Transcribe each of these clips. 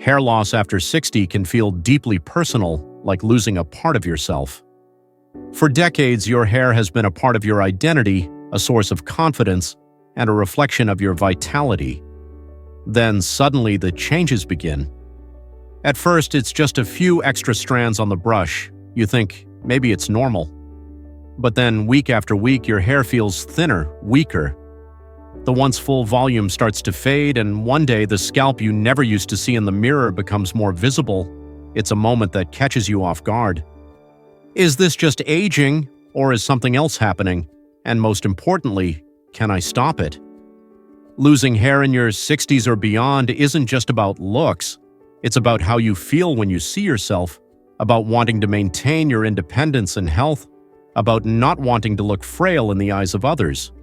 Hair loss after 60 can feel deeply personal, like losing a part of yourself. For decades, your hair has been a part of your identity, a source of confidence, and a reflection of your vitality. Then suddenly the changes begin. At first, it's just a few extra strands on the brush. You think, maybe it's normal. But then, week after week, your hair feels thinner, weaker. The once full volume starts to fade, and one day the scalp you never used to see in the mirror becomes more visible. It's a moment that catches you off guard. Is this just aging, or is something else happening? And most importantly, can I stop it? Losing hair in your 60s or beyond isn't just about looks. It's about how you feel when you see yourself, about wanting to maintain your independence and health, about not wanting to look frail in the eyes of others.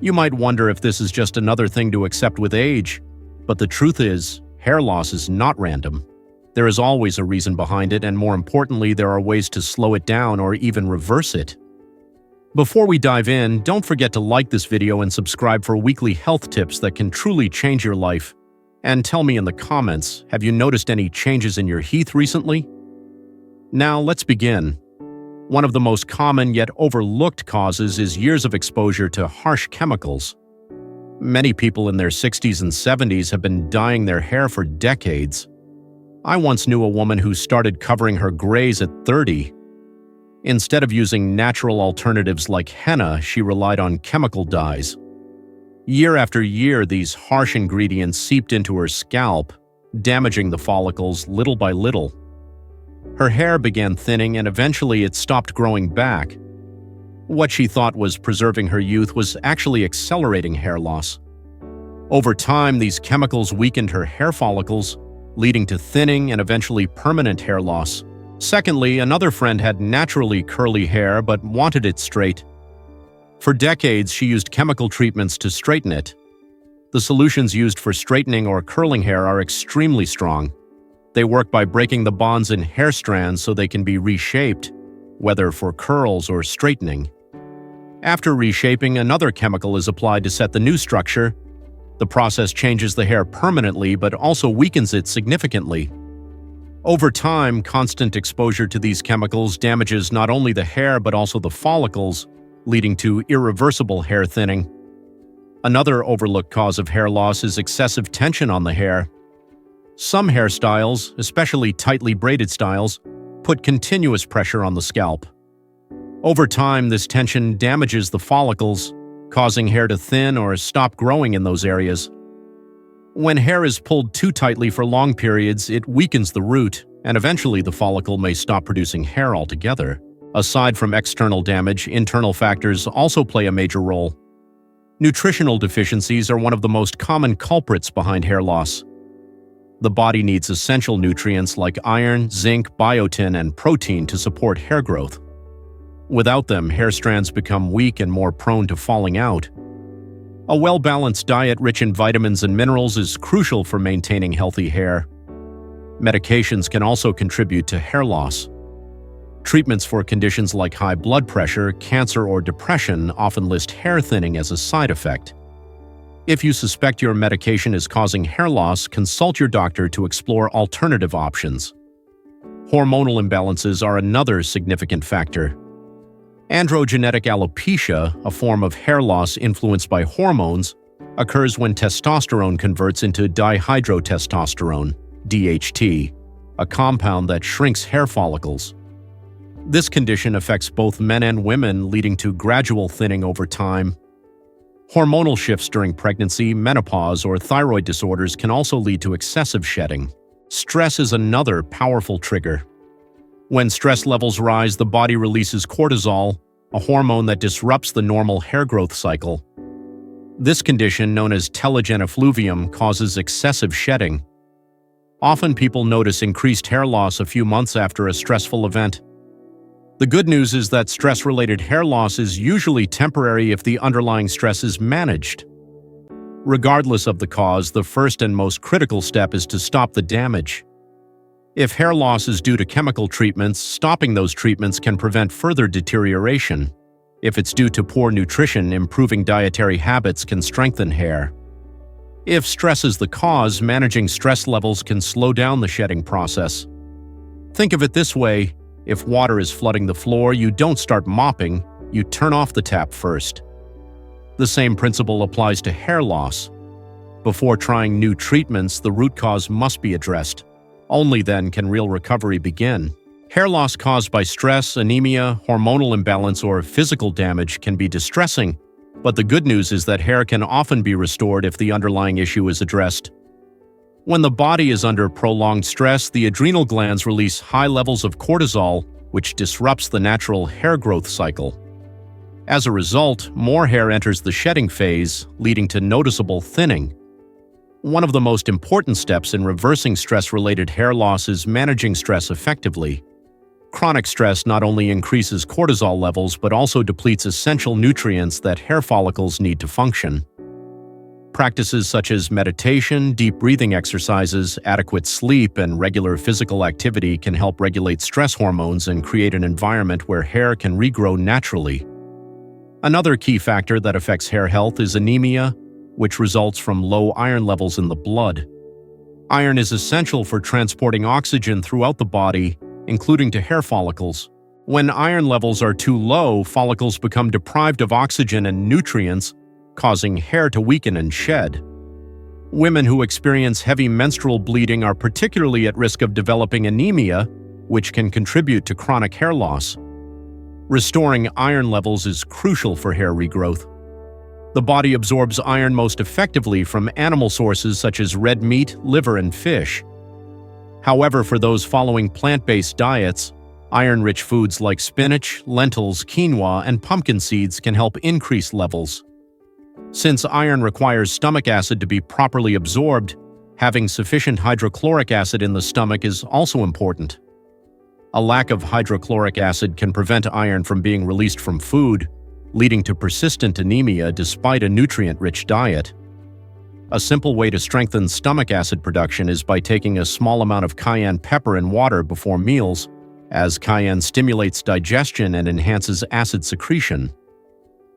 You might wonder if this is just another thing to accept with age, but the truth is, hair loss is not random. There is always a reason behind it, and more importantly, there are ways to slow it down or even reverse it. Before we dive in, don't forget to like this video and subscribe for weekly health tips that can truly change your life. And tell me in the comments, have you noticed any changes in your heath recently? Now let's begin. One of the most common yet overlooked causes is years of exposure to harsh chemicals. Many people in their 60s and 70s have been dyeing their hair for decades. I once knew a woman who started covering her grays at 30. Instead of using natural alternatives like henna, she relied on chemical dyes. Year after year, these harsh ingredients seeped into her scalp, damaging the follicles little by little. Her hair began thinning and eventually it stopped growing back. What she thought was preserving her youth was actually accelerating hair loss. Over time, these chemicals weakened her hair follicles, leading to thinning and eventually permanent hair loss. Secondly, another friend had naturally curly hair but wanted it straight. For decades, she used chemical treatments to straighten it. The solutions used for straightening or curling hair are extremely strong. They work by breaking the bonds in hair strands so they can be reshaped, whether for curls or straightening. After reshaping, another chemical is applied to set the new structure. The process changes the hair permanently but also weakens it significantly. Over time, constant exposure to these chemicals damages not only the hair but also the follicles, leading to irreversible hair thinning. Another overlooked cause of hair loss is excessive tension on the hair. Some hairstyles, especially tightly braided styles, put continuous pressure on the scalp. Over time, this tension damages the follicles, causing hair to thin or stop growing in those areas. When hair is pulled too tightly for long periods, it weakens the root, and eventually the follicle may stop producing hair altogether. Aside from external damage, internal factors also play a major role. Nutritional deficiencies are one of the most common culprits behind hair loss. The body needs essential nutrients like iron, zinc, biotin, and protein to support hair growth. Without them, hair strands become weak and more prone to falling out. A well-balanced diet rich in vitamins and minerals is crucial for maintaining healthy hair. Medications can also contribute to hair loss. Treatments for conditions like high blood pressure, cancer, or depression often list hair thinning as a side effect. If you suspect your medication is causing hair loss, consult your doctor to explore alternative options. Hormonal imbalances are another significant factor. Androgenetic alopecia, a form of hair loss influenced by hormones, occurs when testosterone converts into dihydrotestosterone, DHT, a compound that shrinks hair follicles. This condition affects both men and women, leading to gradual thinning over time. Hormonal shifts during pregnancy, menopause, or thyroid disorders can also lead to excessive shedding. Stress is another powerful trigger. When stress levels rise, the body releases cortisol, a hormone that disrupts the normal hair growth cycle. This condition, known as telogen effluvium, causes excessive shedding. Often people notice increased hair loss a few months after a stressful event. The good news is that stress-related hair loss is usually temporary if the underlying stress is managed. Regardless of the cause, the first and most critical step is to stop the damage. If hair loss is due to chemical treatments, stopping those treatments can prevent further deterioration. If it's due to poor nutrition, improving dietary habits can strengthen hair. If stress is the cause, managing stress levels can slow down the shedding process. Think of it this way: if water is flooding the floor, you don't start mopping, you turn off the tap first. The same principle applies to hair loss. Before trying new treatments, the root cause must be addressed. Only then can real recovery begin. Hair loss caused by stress, anemia, hormonal imbalance, or physical damage can be distressing, but the good news is that hair can often be restored if the underlying issue is addressed. When the body is under prolonged stress, the adrenal glands release high levels of cortisol, which disrupts the natural hair growth cycle. As a result, more hair enters the shedding phase, leading to noticeable thinning. One of the most important steps in reversing stress-related hair loss is managing stress effectively. Chronic stress not only increases cortisol levels but also depletes essential nutrients that hair follicles need to function. Practices such as meditation, deep breathing exercises, adequate sleep, and regular physical activity can help regulate stress hormones and create an environment where hair can regrow naturally. Another key factor that affects hair health is anemia, which results from low iron levels in the blood. Iron is essential for transporting oxygen throughout the body, including to hair follicles. When iron levels are too low, follicles become deprived of oxygen and nutrients, causing hair to weaken and shed. Women who experience heavy menstrual bleeding are particularly at risk of developing anemia, which can contribute to chronic hair loss. Restoring iron levels is crucial for hair regrowth. The body absorbs iron most effectively from animal sources such as red meat, liver, and fish. However, for those following plant-based diets, iron-rich foods like spinach, lentils, quinoa, and pumpkin seeds can help increase levels. Since iron requires stomach acid to be properly absorbed, having sufficient hydrochloric acid in the stomach is also important. A lack of hydrochloric acid can prevent iron from being released from food, leading to persistent anemia despite a nutrient-rich diet. A simple way to strengthen stomach acid production is by taking a small amount of cayenne pepper in water before meals, as cayenne stimulates digestion and enhances acid secretion.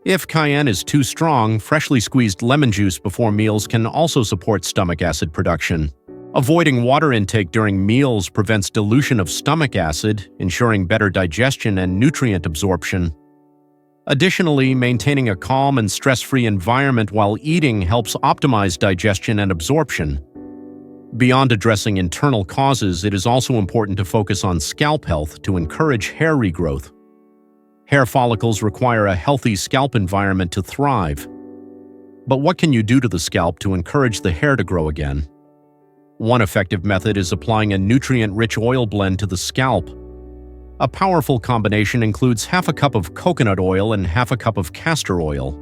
If cayenne is too strong, freshly squeezed lemon juice before meals can also support stomach acid production. Avoiding water intake during meals prevents dilution of stomach acid, ensuring better digestion and nutrient absorption. Additionally, maintaining a calm and stress-free environment while eating helps optimize digestion and absorption. Beyond addressing internal causes, it is also important to focus on scalp health to encourage hair regrowth. Hair follicles require a healthy scalp environment to thrive. But what can you do to the scalp to encourage the hair to grow again? One effective method is applying a nutrient-rich oil blend to the scalp. A powerful combination includes half a cup of coconut oil and half a cup of castor oil.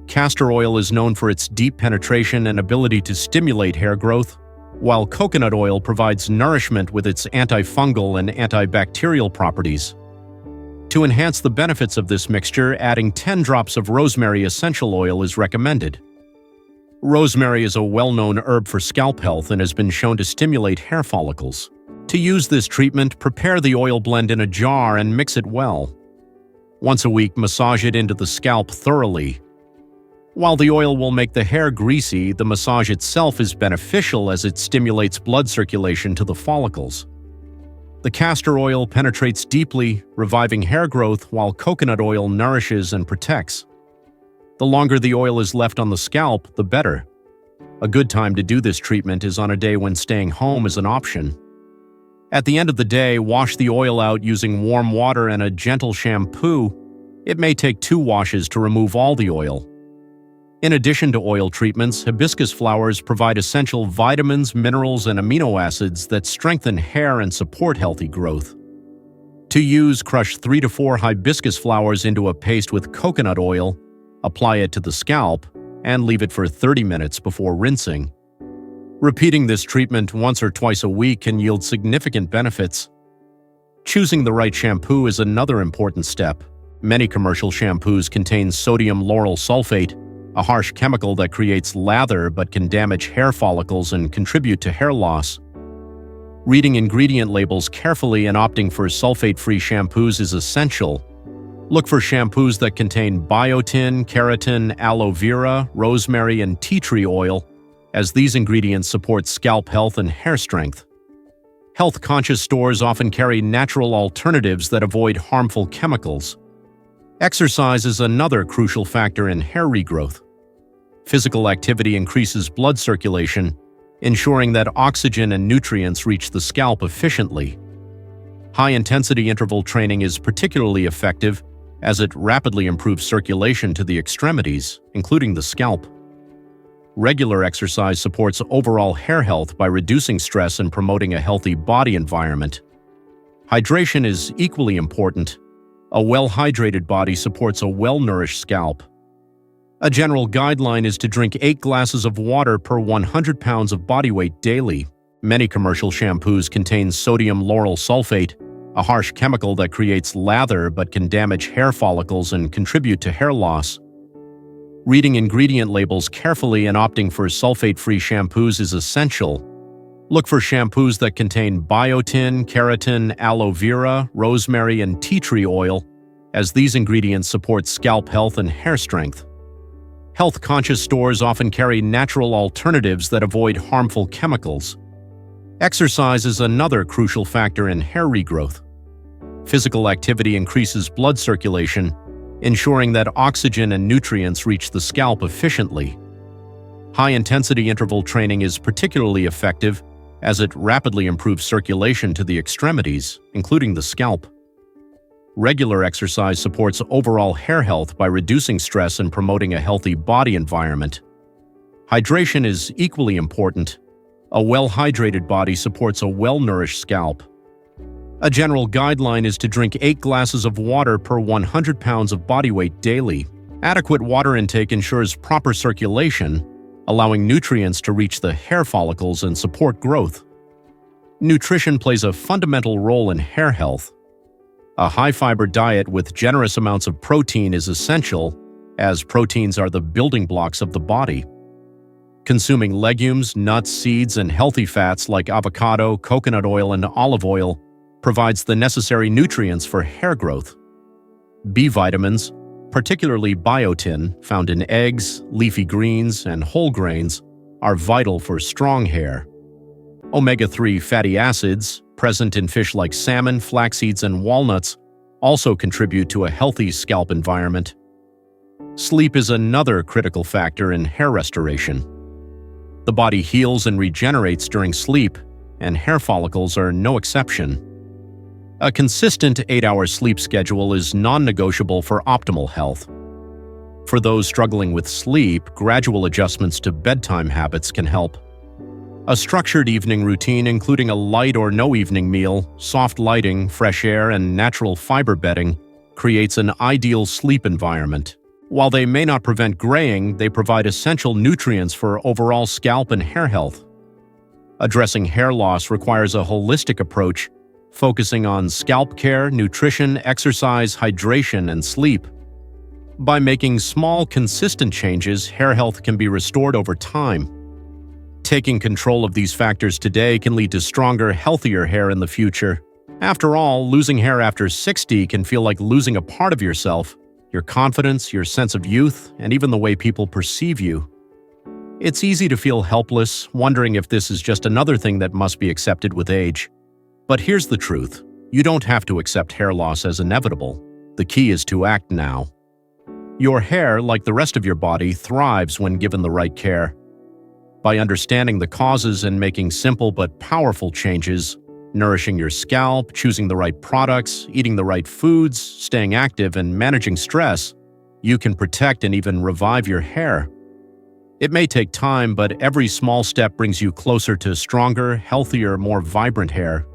Castor oil is known for its deep penetration and ability to stimulate hair growth, while coconut oil provides nourishment with its antifungal and antibacterial properties. To enhance the benefits of this mixture, adding 10 drops of rosemary essential oil is recommended. Rosemary is a well-known herb for scalp health and has been shown to stimulate hair follicles. To use this treatment, prepare the oil blend in a jar and mix it well. Once a week, massage it into the scalp thoroughly. While the oil will make the hair greasy, the massage itself is beneficial as it stimulates blood circulation to the follicles. The castor oil penetrates deeply, reviving hair growth, while coconut oil nourishes and protects. The longer the oil is left on the scalp, the better. A good time to do this treatment is on a day when staying home is an option. At the end of the day, wash the oil out using warm water and a gentle shampoo. It may take 2 washes to remove all the oil. In addition to oil treatments, hibiscus flowers provide essential vitamins, minerals, and amino acids that strengthen hair and support healthy growth. To use, crush 3 to 4 hibiscus flowers into a paste with coconut oil, apply it to the scalp, and leave it for 30 minutes before rinsing. Repeating this treatment once or twice a week can yield significant benefits. Choosing the right shampoo is another important step. Many commercial shampoos contain sodium lauryl sulfate, a harsh chemical that creates lather but can damage hair follicles and contribute to hair loss. Reading ingredient labels carefully and opting for sulfate-free shampoos is essential. Look for shampoos that contain biotin, keratin, aloe vera, rosemary, and tea tree oil, as these ingredients support scalp health and hair strength. Health-conscious stores often carry natural alternatives that avoid harmful chemicals. Exercise is another crucial factor in hair regrowth. Physical activity increases blood circulation, ensuring that oxygen and nutrients reach the scalp efficiently. High-intensity interval training is particularly effective as it rapidly improves circulation to the extremities, including the scalp. Regular exercise supports overall hair health by reducing stress and promoting a healthy body environment. Hydration is equally important. A well-hydrated body supports a well-nourished scalp. A general guideline is to drink 8 glasses of water per 100 pounds of body weight daily. Many commercial shampoos contain sodium lauryl sulfate, a harsh chemical that creates lather but can damage hair follicles and contribute to hair loss. Reading ingredient labels carefully and opting for sulfate-free shampoos is essential. Look for shampoos that contain biotin, keratin, aloe vera, rosemary, and tea tree oil, as these ingredients support scalp health and hair strength. Health-conscious stores often carry natural alternatives that avoid harmful chemicals. Exercise is another crucial factor in hair regrowth. Physical activity increases blood circulation, ensuring that oxygen and nutrients reach the scalp efficiently. High-intensity interval training is particularly effective as it rapidly improves circulation to the extremities, including the scalp. Regular exercise supports overall hair health by reducing stress and promoting a healthy body environment. Hydration is equally important. A well-hydrated body supports a well-nourished scalp. A general guideline is to drink 8 glasses of water per 100 pounds of body weight daily. Adequate water intake ensures proper circulation, allowing nutrients to reach the hair follicles and support growth. Nutrition plays a fundamental role in hair health. A high-fiber diet with generous amounts of protein is essential, as proteins are the building blocks of the body. Consuming legumes, nuts, seeds, and healthy fats like avocado, coconut oil, and olive oil provides the necessary nutrients for hair growth. B vitamins, particularly biotin, found in eggs, leafy greens, and whole grains, are vital for strong hair. Omega-3 fatty acids, present in fish like salmon, flax seeds, and walnuts, also contribute to a healthy scalp environment. Sleep is another critical factor in hair restoration. The body heals and regenerates during sleep, and hair follicles are no exception. A consistent 8-hour sleep schedule is non-negotiable for optimal health. For those struggling with sleep, gradual adjustments to bedtime habits can help. A structured evening routine, including a light or no evening meal, soft lighting, fresh air, and natural fiber bedding, creates an ideal sleep environment. While they may not prevent graying, they provide essential nutrients for overall scalp and hair health. Addressing hair loss requires a holistic approach, focusing on scalp care, nutrition, exercise, hydration, and sleep. By making small, consistent changes, hair health can be restored over time. Taking control of these factors today can lead to stronger, healthier hair in the future. After all, losing hair after 60 can feel like losing a part of yourself, your confidence, your sense of youth, and even the way people perceive you. It's easy to feel helpless, wondering if this is just another thing that must be accepted with age. But here's the truth. You don't have to accept hair loss as inevitable. The key is to act now. Your hair, like the rest of your body, thrives when given the right care. By understanding the causes and making simple but powerful changes, nourishing your scalp, choosing the right products, eating the right foods, staying active, and managing stress, you can protect and even revive your hair. It may take time, but every small step brings you closer to stronger, healthier, more vibrant hair.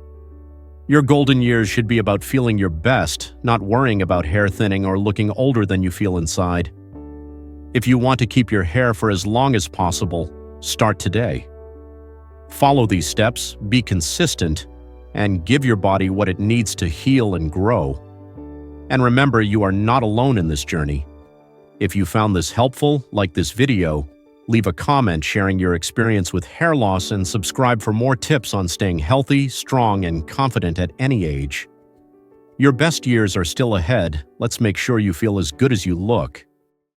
Your golden years should be about feeling your best, not worrying about hair thinning or looking older than you feel inside. If you want to keep your hair for as long as possible, start today. Follow these steps, be consistent, and give your body what it needs to heal and grow. And remember, you are not alone in this journey. If you found this helpful, like this video, leave a comment sharing your experience with hair loss and subscribe for more tips on staying healthy, strong, and confident at any age. Your best years are still ahead. Let's make sure you feel as good as you look.